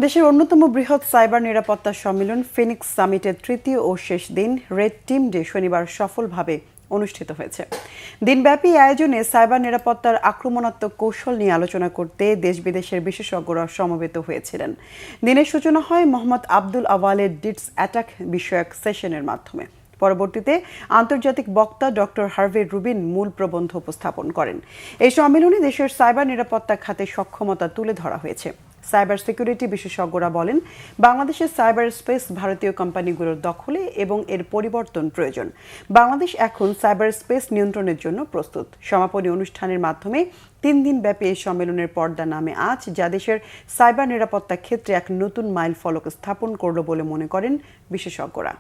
দেশের অন্যতম বৃহৎ সাইবার নিরাপত্তা সম্মেলন ফিনিক্স সামিটের তৃতীয় ও শেষ দিন রেড টিম ডে শনিবার সফলভাবে অনুষ্ঠিত হয়েছে। দিনব্যাপী আয়োজনে সাইবার নিরাপত্তার আক্রমণাত্মক কৌশল নিয়ে আলোচনা করতে দেশ বিদেশের বিশেষজ্ঞরা সমবেত হয়েছিলেন। দিনের সূচনা হয় মোহাম্মদ আব্দুল আওয়ালের ডিটস অ্যাটাক বিষয়ক সেশনের মাধ্যমে। পরবর্তীতে আন্তর্জাতিক বক্তা ডক্টর হার্ভে রুবিন মূল প্রবন্ধ উপস্থাপন করেন। এই সম্মেলনে দেশের সাইবার নিরাপত্তা খাতে সক্ষমতা তুলে ধরা হয়েছে। সাইবার সিকিউরিটি বিশেষজ্ঞরা বলেন, বাংলাদেশের সাইবার স্পেস ভারতীয় কোম্পানিগুলোর দখলে এবং এর পরিবর্তন প্রয়োজন। বাংলাদেশ এখন সাইবার স্পেস নিয়ন্ত্রণের জন্য প্রস্তুত। সমাপনী অনুষ্ঠানের মাধ্যমে 3 দিন ব্যাপী এই সম্মেলনের পর্দা নামে আজ, যা দেশের সাইবার নিরাপত্তা ক্ষেত্রে এক নতুন মাইল ফলক স্থাপন করল বলে মনে করেন বিশেষজ্ঞরা।